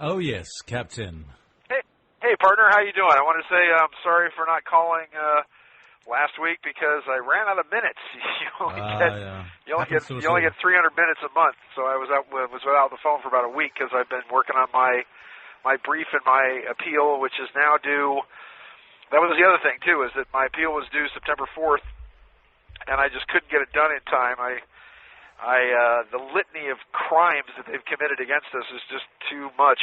Oh, yes, Captain. Hey, partner, how you doing? I want to say I'm sorry for not calling last week because I ran out of minutes. You only get 300 minutes a month, so I was without the phone for about a week because I've been working on my brief and my appeal, which is now due. That was the other thing too, is that my appeal was due September 4th, and I just couldn't get it done in time. The litany of crimes that they've committed against us is just too much.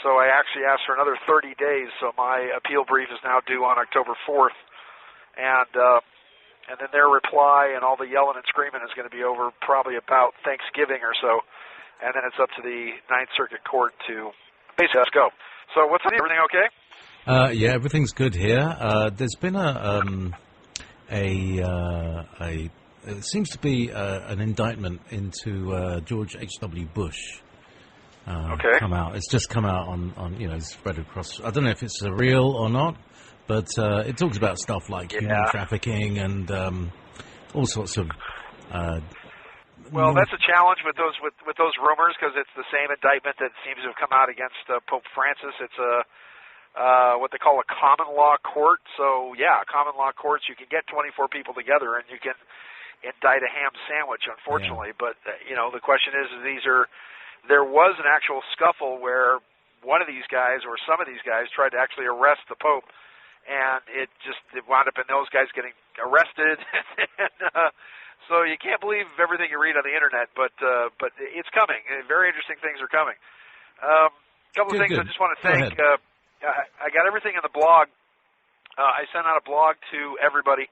So I actually asked for another 30 days. So my appeal brief is now due on October 4th, and then their reply and all the yelling and screaming is going to be over probably about Thanksgiving or so, and then it's up to the Ninth Circuit Court to basically let's go. So what's up? Everything okay? Yeah, everything's good here. There's been it seems to be an indictment into George H.W. Bush. Come out. It's just come out on spread across. I don't know if it's real or not, but it talks about stuff like human trafficking and all sorts of. Well, that's a challenge with those rumors because it's the same indictment that seems to have come out against Pope Francis. It's what they call a common law court. So common law courts, you can get 24 people together and you can indict a ham sandwich, unfortunately. Yeah. But the question is there was an actual scuffle where one of these guys or some of these guys tried to actually arrest the Pope, and it wound up in those guys getting arrested. So you can't believe everything you read on the internet, but it's coming. Very interesting things are coming. A couple of things I just want to thank. I got everything in the blog. I sent out a blog to everybody,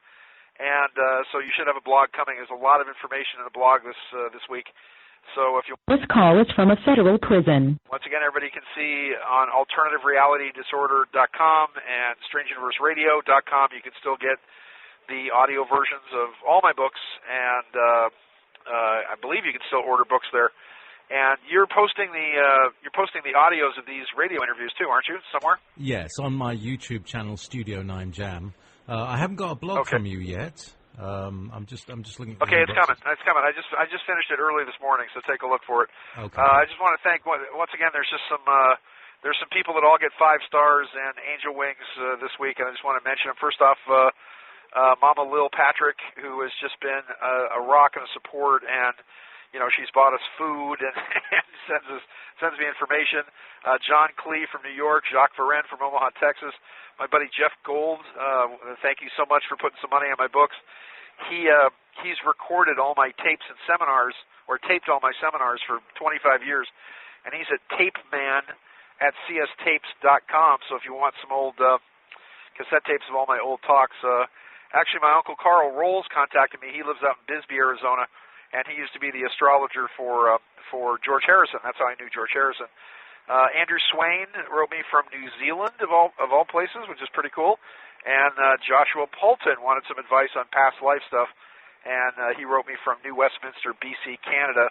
and so you should have a blog coming. There's a lot of information in the blog this week. So if you This call is from a federal prison. Once again, everybody can see on alternativerealitydisorder.com and strangeuniverseradio.com. You can still get the audio versions of all my books, and I believe you can still order books there. And you're posting the audios of these radio interviews too, aren't you? Somewhere? Yes, on my YouTube channel, Studio 9 Jam. I haven't got a blog from you yet. I'm just looking. Okay, it's coming. It's coming. I just finished it early this morning, so take a look for it. Okay. I just want to thank once again. There's some people that all get 5 stars and angel wings this week, and I just want to mention them. First off, Mama Lil Patrick, who has just been a rock and a support, and she's bought us food and sends me information. John Clee from New York, Jacques Varenne from Omaha, Texas. My buddy Jeff Gold, thank you so much for putting some money on my books. He's recorded all my tapes and seminars, or taped all my seminars for 25 years, and he's at tapeman@cstapes.com. So if you want some old cassette tapes of all my old talks, actually my Uncle Carl Rolls contacted me. He lives out in Bisbee, Arizona, and he used to be the astrologer for George Harrison. That's how I knew George Harrison. Andrew Swain wrote me from New Zealand, of all places, which is pretty cool. And Joshua Poulton wanted some advice on past life stuff, and he wrote me from New Westminster, BC, Canada.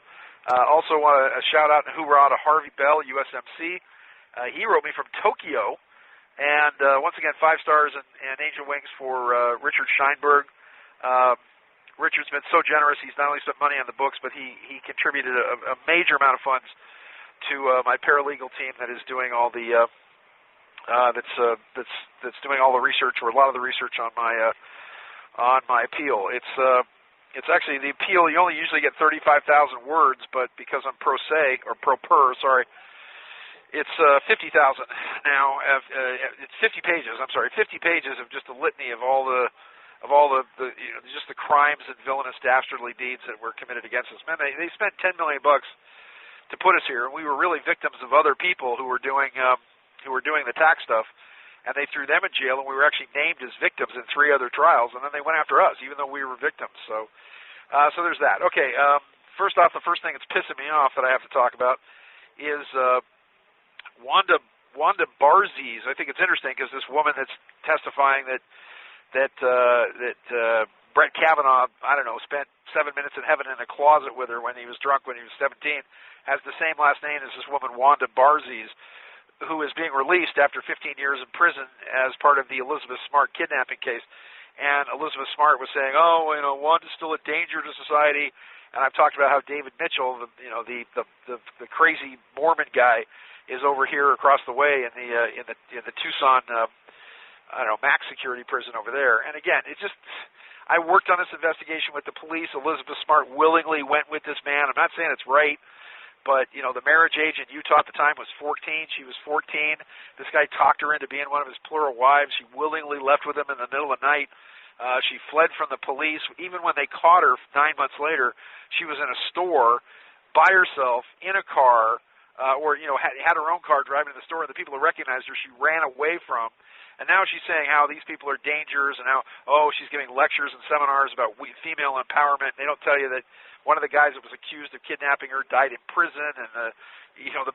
Also want a shout-out and hoorah to Harvey Bell, USMC. He wrote me from Tokyo. And once again, 5 stars and angel wings for Richard Scheinberg. Richard's been so generous. He's not only spent money on the books, but he contributed a major amount of funds to my paralegal team that is doing all the that's doing all the research, or a lot of the research on my appeal. It's actually the appeal. You only usually get 35,000 words, but because I'm pro se or pro per, sorry, it's 50,000 now. It's 50 pages. I'm sorry, 50 pages of just a litany of all the just the crimes and villainous dastardly deeds that were committed against us. Man, they spent $10 million to put us here, and we were really victims of other people who were doing the tax stuff, and they threw them in jail, and we were actually named as victims in 3 other trials, and then they went after us, even though we were victims. So there's that. Okay, first off, the first thing that's pissing me off that I have to talk about is Wanda Barzis. I think it's interesting because this woman that's testifying that Brett Kavanaugh, I don't know, spent 7 minutes in heaven in a closet with her when he was drunk when he was 17, has the same last name as this woman, Wanda Barzis, who is being released after 15 years in prison as part of the Elizabeth Smart kidnapping case. And Elizabeth Smart was saying, Wanda's still a danger to society. And I've talked about how David Mitchell, the crazy Mormon guy, is over here across the way in the Tucson, max security prison over there. And again, I worked on this investigation with the police. Elizabeth Smart willingly went with this man. I'm not saying it's right, but, the marriage age in Utah at the time was 14. She was 14. This guy talked her into being one of his plural wives. She willingly left with him in the middle of the night. She fled from the police. Even when they caught her 9 months later, she was in a store by herself in a car, had her own car driving to the store, and the people who recognized her, she ran away from. And now she's saying how these people are dangers, and how, she's giving lectures and seminars about female empowerment. They don't tell you that one of the guys that was accused of kidnapping her died in prison, and the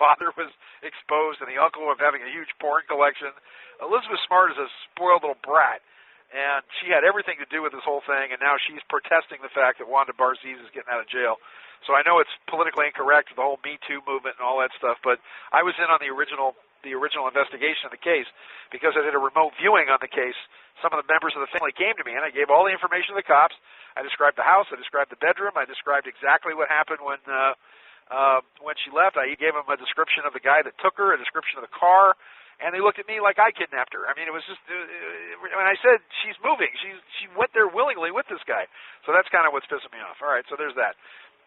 father was exposed, and the uncle of having a huge porn collection. Elizabeth Smart is a spoiled little brat, and she had everything to do with this whole thing, and now she's protesting the fact that Wanda Barziz is getting out of jail. So I know it's politically incorrect, the whole Me Too movement and all that stuff, but I was in on the original investigation of the case because I did a remote viewing on the case. Some of the members of the family came to me, and I gave all the information to the cops. I described the house. I described the bedroom. I described exactly what happened when she left. I gave them a description of the guy that took her, a description of the car, and they looked at me like I kidnapped her. I mean, it was just when I said she's moving, she went there willingly with this guy. So that's kind of what's pissing me off. All right, so there's that.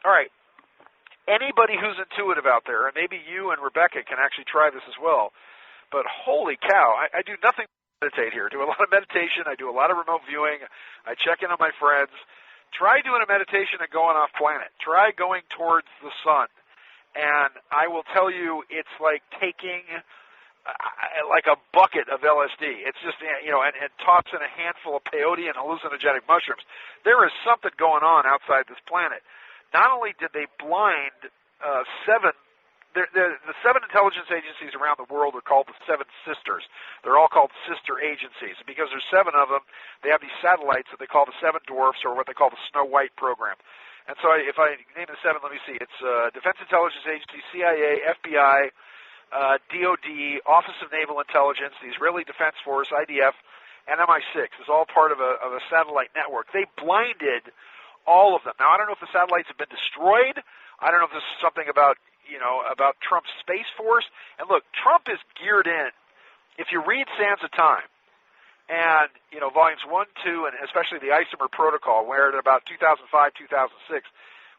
All right. Anybody who's intuitive out there, and maybe you and Rebecca can actually try this as well, but holy cow, I do nothing but meditate here. I do a lot of meditation. I do a lot of remote viewing. I check in on my friends. Try doing a meditation and going off planet. Try going towards the sun. And I will tell you, it's like taking like a bucket of LSD. It's just, and toss in a handful of peyote and hallucinogenic mushrooms. There is something going on outside this planet. Not only did they blind the 7 intelligence agencies around the world are called the 7 Sisters. They're all called sister agencies. Because there's 7 of them, they have these satellites that they call the 7 Dwarfs, or what they call the Snow White program. And so if I name the 7, let me see. It's Defense Intelligence Agency, CIA, FBI, DOD, Office of Naval Intelligence, the Israeli Defense Force, IDF, and MI6. It's all part of a satellite network. They blinded all of them. Now, I don't know if the satellites have been destroyed. I don't know if this is something about Trump's Space Force. And look, Trump is geared in. If you read Sands of Time, and, volumes 1, 2, and especially the Isomer Protocol, where at about 2005, 2006,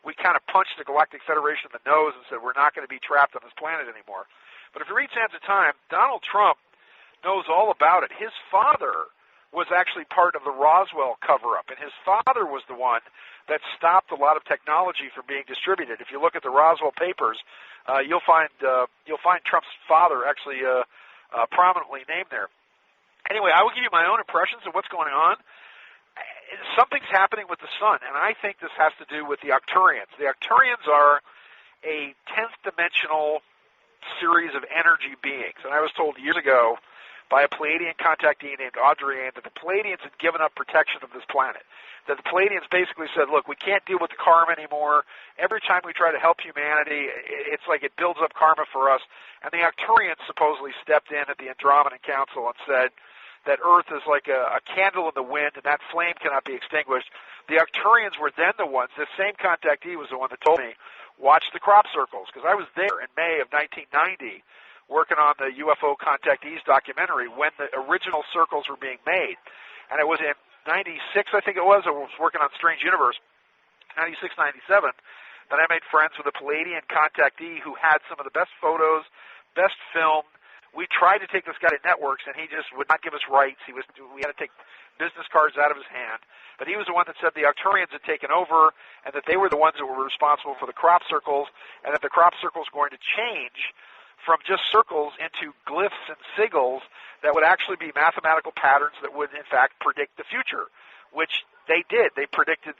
we kind of punched the Galactic Federation in the nose and said, we're not going to be trapped on this planet anymore. But if you read Sands of Time, Donald Trump knows all about it. His father was actually part of the Roswell cover-up, and his father was the one that stopped a lot of technology from being distributed. If you look at the Roswell papers, you'll find Trump's father actually prominently named there. Anyway, I will give you my own impressions of what's going on. Something's happening with the sun, and I think this has to do with the Arcturians. The Arcturians are a 10th dimensional series of energy beings, and I was told years ago by a Pleiadian contactee named Audrey that the Pleiadians had given up protection of this planet. That the Pleiadians basically said, look, we can't deal with the karma anymore. Every time we try to help humanity, it's like it builds up karma for us. And the Arcturians supposedly stepped in at the Andromedan Council and said that Earth is like a candle in the wind, and that flame cannot be extinguished. The Arcturians were then the ones, this same contactee was the one that told me, watch the crop circles, because I was there in May of 1990 working on the UFO Contactees documentary when the original circles were being made. And it was in 96, I think it was. I was working on Strange Universe, 96, 97, that I made friends with a Pleiadian contactee who had some of the best photos, best film. We tried to take this guy to networks, and he just would not give us rights. We had to take business cards out of his hand. But he was the one that said the Arcturians had taken over, and that they were the ones that were responsible for the crop circles, and that the crop circles were going to change from just circles into glyphs and sigils that would actually be mathematical patterns that would, in fact, predict the future, which they did. They predicted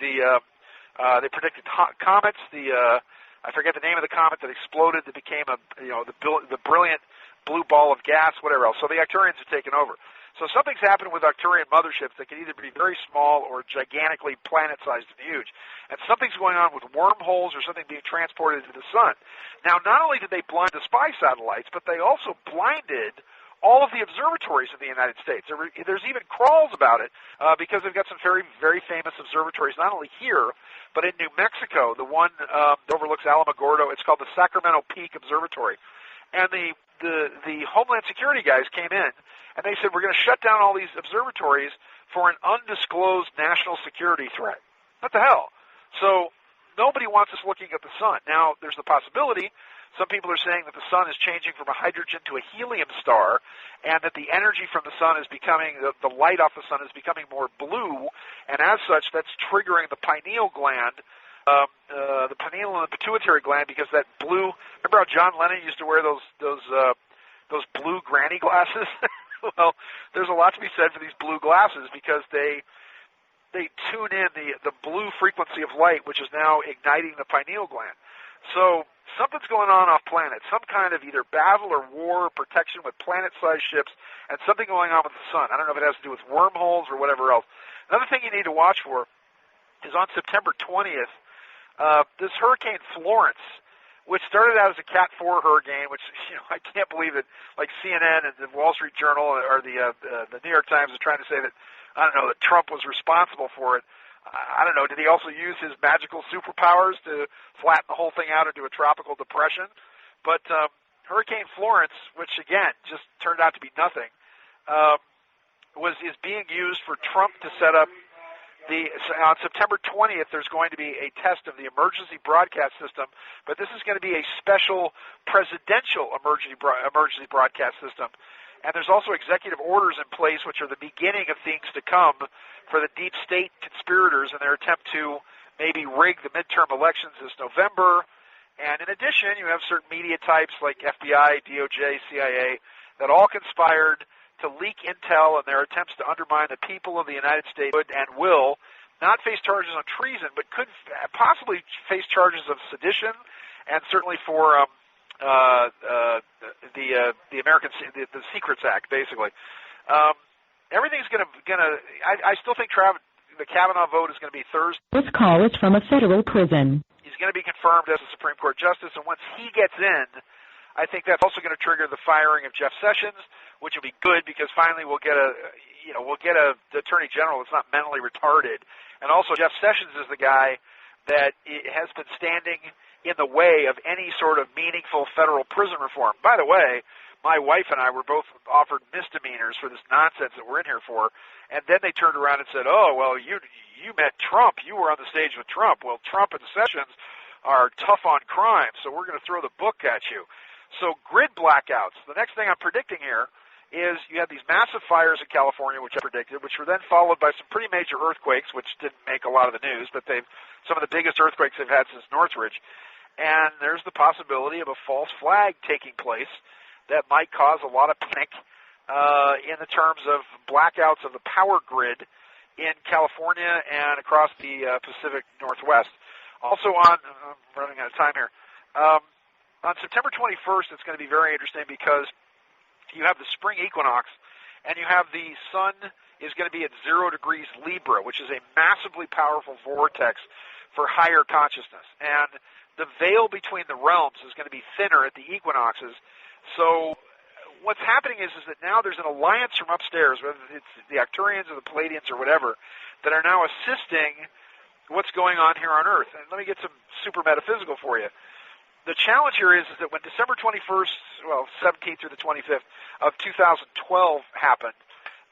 comets. I forget the name of the comet that exploded that became the brilliant blue ball of gas, whatever else. So the Arcturians have taken over. So something's happened with Arcturian motherships that can either be very small or gigantically planet-sized and huge. And something's going on with wormholes or something being transported into the sun. Now, not only did they blind the spy satellites, but they also blinded all of the observatories in the United States. There's even crawls about it because they've got some very, very famous observatories, not only here, but in New Mexico, the one that overlooks Alamogordo. It's called the Sacramento Peak Observatory. And the Homeland Security guys came in, and they said, we're going to shut down all these observatories for an undisclosed national security threat. What the hell? So nobody wants us looking at the sun. Now, there's the possibility, some people are saying that the sun is changing from a hydrogen to a helium star, and that the energy from the sun is becoming, the light off the sun is becoming more blue, and as such, that's triggering the pineal gland, the pineal and the pituitary gland, because that blue, remember how John Lennon used to wear those blue granny glasses? Well, there's a lot to be said for these blue glasses, because they tune in the blue frequency of light, which is now igniting the pineal gland. So something's going on off planet, some kind of either battle or war or protection with planet-sized ships, and something going on with the sun. I don't know if it has to do with wormholes or whatever else. Another thing you need to watch for is on September 20th, this Hurricane Florence, which started out as a Cat 4 hurricane, which, I can't believe that, like CNN and the Wall Street Journal or the New York Times are trying to say that, I don't know, that Trump was responsible for it. I don't know, did he also use his magical superpowers to flatten the whole thing out into a tropical depression? But Hurricane Florence, which again just turned out to be nothing, is being used for Trump to set up on September 20th, there's going to be a test of the emergency broadcast system, but this is going to be a special presidential emergency broadcast system. And there's also executive orders in place, which are the beginning of things to come for the deep state conspirators in their attempt to maybe rig the midterm elections this November. And in addition, you have certain media types like FBI, DOJ, CIA that all conspired to leak intel in their attempts to undermine the people of the United States would and will not face charges on treason, but could possibly face charges of sedition, and certainly for the Secrets Act, basically. Everything's gonna. I still think the Kavanaugh vote is going to be Thursday. This call is from a federal prison. He's going to be confirmed as a Supreme Court justice, and once he gets in, I think that's also going to trigger the firing of Jeff Sessions, which will be good because finally we'll get a Attorney General that's not mentally retarded, and also Jeff Sessions is the guy that has been standing in the way of any sort of meaningful federal prison reform. By the way, my wife and I were both offered misdemeanors for this nonsense that we're in here for, and then they turned around and said, oh, well, you met Trump. You were on the stage with Trump. Well, Trump and Sessions are tough on crime, so we're going to throw the book at you. So grid blackouts. The next thing I'm predicting here is you have these massive fires in California, which I predicted, which were then followed by some pretty major earthquakes, which didn't make a lot of the news, but some of the biggest earthquakes they've had since Northridge. And there's the possibility of a false flag taking place that might cause a lot of panic in the terms of blackouts of the power grid in California and across the Pacific Northwest. Also I'm running out of time here. On September 21st, it's going to be very interesting because you have the spring equinox, and you have the sun is going to be at 0 degrees Libra, which is a massively powerful vortex for higher consciousness. And the veil between the realms is going to be thinner at the equinoxes. So what's happening is that now there's an alliance from upstairs, whether it's the Arcturians or the Pleiadians or whatever, that are now assisting what's going on here on Earth. And let me get some super metaphysical for you. The challenge here is that when December 21st, 17th through the 25th of 2012 happened,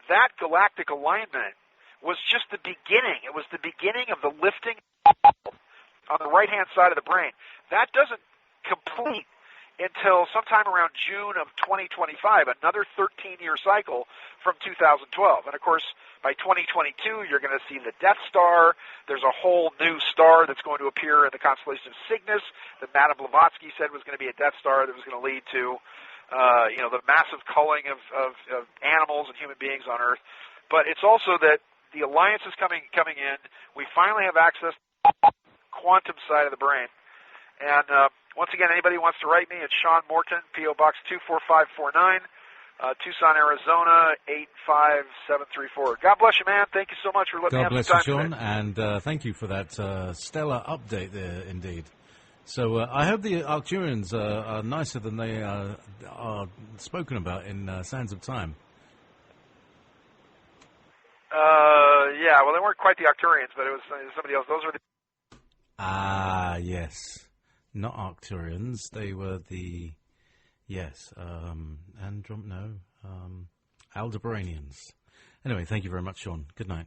that galactic alignment was just the beginning. It was the beginning of the lifting on the right-hand side of the brain. That doesn't complete until sometime around June of 2025, another 13-year cycle from 2012. And, of course, by 2022, you're going to see the Death Star. There's a whole new star that's going to appear in the constellation of Cygnus that Madame Blavatsky said was going to be a Death Star that was going to lead to, the massive culling of animals and human beings on Earth. But it's also that the alliance is coming in. We finally have access to the quantum side of the brain. And once again, anybody who wants to write me, it's Sean Morton, P.O. Box 24549, Tucson, Arizona, 85734. God bless you, man. Thank you so much for letting me have some time. God bless you, Sean, and thank you for that stellar update there, indeed. So I hope the Arcturians are nicer than they are spoken about in Sands of Time. Yeah, well, they weren't quite the Arcturians, but it was somebody else. Those were the... Ah, yes. Not Arcturians. They were the... Yes, Aldebranians. Anyway, thank you very much, Sean. Good night.